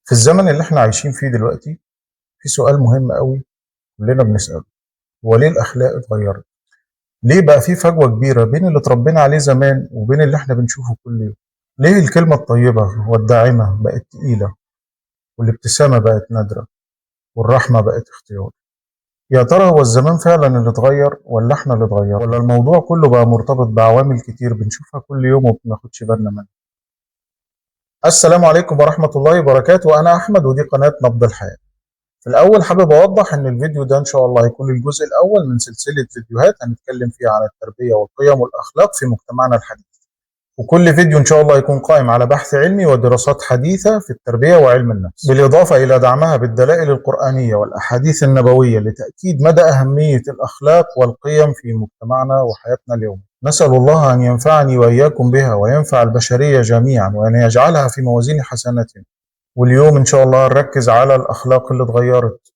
في الزمن اللي احنا عايشين فيه دلوقتي في سؤال مهم قوي كلنا بنسأله. هو ليه الأخلاق اتغيرت؟ ليه بقى في فجوة كبيرة بين اللي اتربينا عليه زمان وبين اللي احنا بنشوفه كل يوم؟ ليه الكلمة الطيبة والداعمة بقت تقيلة والابتسامة بقت نادرة والرحمة بقت اختيار؟ يا ترى هو الزمان فعلا اللي اتغير ولا احنا اللي اتغيرنا؟ ولا الموضوع كله بقى مرتبط بعوامل كتير بنشوفها كل يوم ومبناخدش بالنا منها؟ السلام عليكم ورحمة الله وبركاته. أنا أحمد ودي قناة نبض الحياة. في الأول حابب أوضح إن الفيديو ده إن شاء الله هيكون الجزء الأول من سلسلة فيديوهات هنتكلم فيها عن التربية والقيم والأخلاق في مجتمعنا الحديث، وكل فيديو إن شاء الله هيكون قائم على بحث علمي ودراسات حديثة في التربية وعلم النفس، بالإضافة إلى دعمها بالدلائل القرآنية والأحاديث النبوية لتأكيد مدى أهمية الأخلاق والقيم في مجتمعنا وحياتنا اليومية. نسأل الله أن ينفعني وإياكم بها وينفع البشرية جميعا وأن يجعلها في موازين حسناتنا. واليوم إن شاء الله نركز على الأخلاق اللي اتغيرت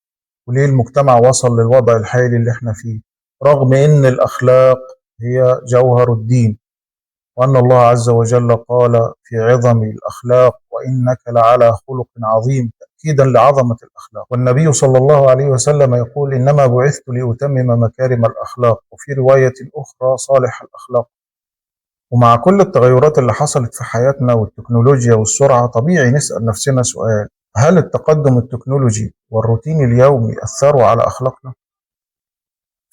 وليه المجتمع وصل للوضع الحالي اللي احنا فيه، رغم ان الاخلاق هي جوهر الدين، وان الله عز وجل قال في عظم الاخلاق وانك لعلى خلق عظيم، تاكيدا لعظمه الاخلاق. والنبي صلى الله عليه وسلم يقول انما بعثت لاتمم مكارم الاخلاق، وفي روايه اخرى صالح الاخلاق. ومع كل التغيرات اللي حصلت في حياتنا والتكنولوجيا والسرعه، طبيعي نسال نفسنا سؤال: هل التقدم التكنولوجي والروتين اليومي أثروا على أخلاقنا؟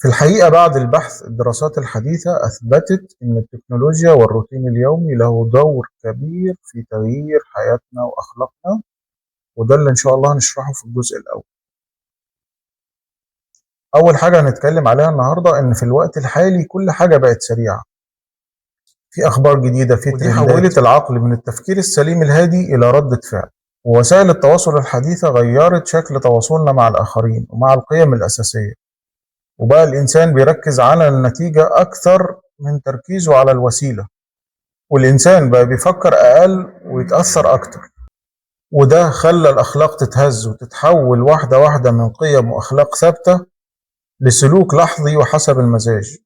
في الحقيقة بعد البحث الدراسات الحديثة أثبتت أن التكنولوجيا والروتين اليومي له دور كبير في تغيير حياتنا وأخلاقنا، وده اللي إن شاء الله هنشرحه في الجزء الأول. أول حاجة هنتكلم عليها النهاردة إن في الوقت الحالي كل حاجة بقت سريعة، في أخبار جديدة، في ترندات، حولت العقل من التفكير السليم الهادي إلى ردة فعل. ووسائل التواصل الحديثة غيرت شكل تواصلنا مع الآخرين ومع القيم الأساسية، وبقى الإنسان بيركز على النتيجة أكثر من تركيزه على الوسيلة، والإنسان بقى بيفكر أقل ويتأثر أكتر، وده خلى الأخلاق تتهز وتتحول واحدة واحدة من قيم وأخلاق ثابتة لسلوك لحظي وحسب المزاج.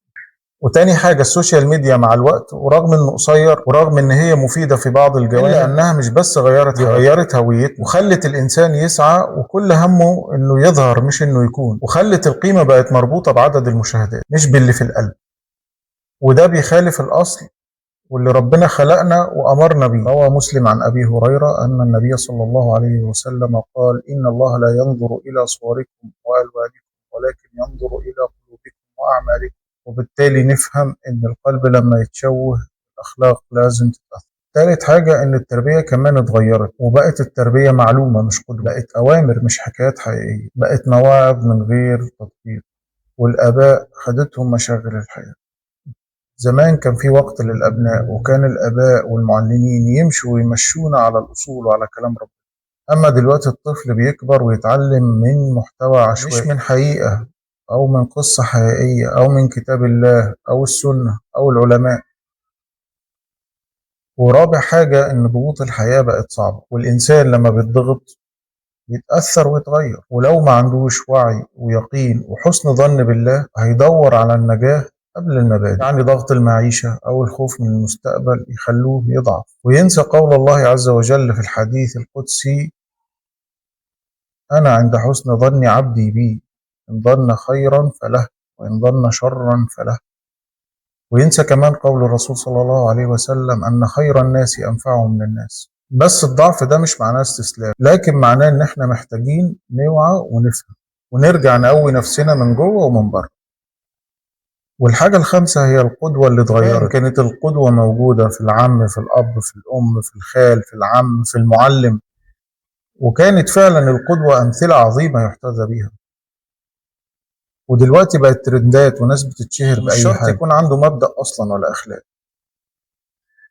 وتاني حاجة السوشيال ميديا مع الوقت، ورغم انه قصير ورغم ان هي مفيدة في بعض الجوانب، الا انها مش بس غيرت هويته وخلت الانسان يسعى وكل همه انه يظهر مش انه يكون، وخلت القيمة بقت مربوطة بعدد المشاهدات مش باللي في القلب، وده بيخالف الاصل واللي ربنا خلقنا وامرنا بيه. روى مسلم عن ابي هريرة ان النبي صلى الله عليه وسلم قال: ان الله لا ينظر الى صوركم والوانكم ولكن ينظر الى قلوبكم واعمالكم. وبالتالي نفهم ان القلب لما يتشوه الاخلاق لازم تتأثر. ثالث حاجة ان التربية كمان اتغيرت، وبقت التربية معلومة مش قدوة، بقت اوامر مش حكايات حقيقية، بقت مواعظ من غير تطبيق، والاباء خدتهم مشاغل الحياة. زمان كان في وقت للابناء، وكان الاباء والمعلمين يمشوا ويمشونا على الاصول وعلى كلام ربنا. اما دلوقتي الطفل بيكبر ويتعلم من محتوى عشوائي، مش من حقيقة أو من قصة حقيقية أو من كتاب الله أو السنة أو العلماء. ورابع حاجة إن ضغوط الحياة بقت صعبة، والإنسان لما بيتضغط بيتأثر ويتغير، ولو ما عندوش وعي ويقين وحسن ظن بالله هيدور على النجاة قبل المبادئ. يعني ضغط المعيشة أو الخوف من المستقبل يخلوه يضعف وينسى قول الله عز وجل في الحديث القدسي: أنا عند حسن ظن عبدي بي، إن ظن خيرا فله وإن ظن شرا فله. وينسى كمان قول الرسول صلى الله عليه وسلم أن خير الناس أنفعهم للناس. بس الضعف ده مش معناه استسلام، لكن معناه إن إحنا محتاجين نوعى ونفهم ونرجع نقوي نفسنا من جوه ومن بره. والحاجة الخامسة هي القدوة اللي اتغيرت. كانت القدوة موجودة في العم، في الأب، في الأم، في الخال، في العم، في المعلم، وكانت فعلا القدوة أمثلة عظيمة يحتذى بيها. ودلوقتي بقت ترندات وناس بتتشهر بأي حاجة، مش شرط يكون عنده مبدأ أصلا ولا أخلاق.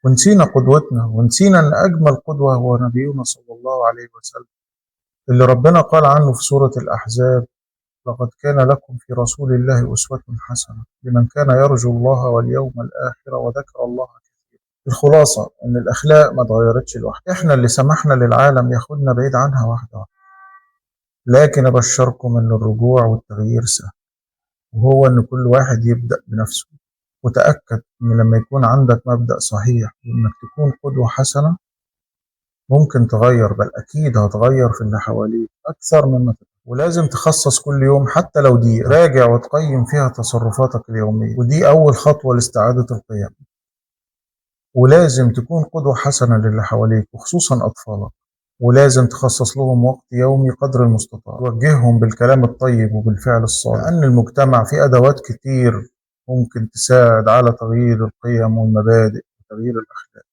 ونسينا قدوتنا، ونسينا أن أجمل قدوة هو نبينا صلى الله عليه وسلم، اللي ربنا قال عنه في سورة الأحزاب: لقد كان لكم في رسول الله أسوة حسنة لمن كان يرجو الله واليوم الآخر وذكر الله كثيرا. الخلاصة أن الأخلاق ما اتغيرتش لوحدها، إحنا اللي سمحنا للعالم ياخدنا بعيد عنها واحدة واحدة. لكن أبشركم أن الرجوع والتغيير سهل، وهو أن كل واحد يبدأ بنفسه. وتأكد أن لما يكون عندك مبدأ صحيح وأنك تكون قدوة حسنة، ممكن تغير، بل أكيد هتغير في اللي حواليك أكثر مما تتخيل. ولازم تخصص كل يوم حتى لو دقيقة راجع وتقيم فيها تصرفاتك اليومية، ودي أول خطوة لاستعادة القيم. ولازم تكون قدوة حسنة للي حواليك وخصوصا أطفالك، ولازم تخصص لهم وقت يومي قدر المستطاع، توجههم بالكلام الطيب وبالفعل الصالح، لأن المجتمع فيه أدوات كتير ممكن تساعد على تغيير القيم والمبادئ وتغيير الأخلاق.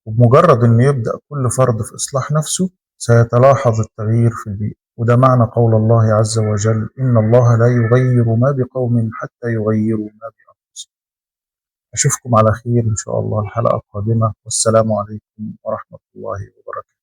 وبمجرد أن يبدأ كل فرد في إصلاح نفسه سيتلاحظ التغيير في البيئة، وده معنى قول الله عز وجل: إن الله لا يغير ما بقوم حتى يغيروا ما بأنفسهم. أشوفكم على خير إن شاء الله الحلقة القادمة، والسلام عليكم ورحمة الله وبركاته.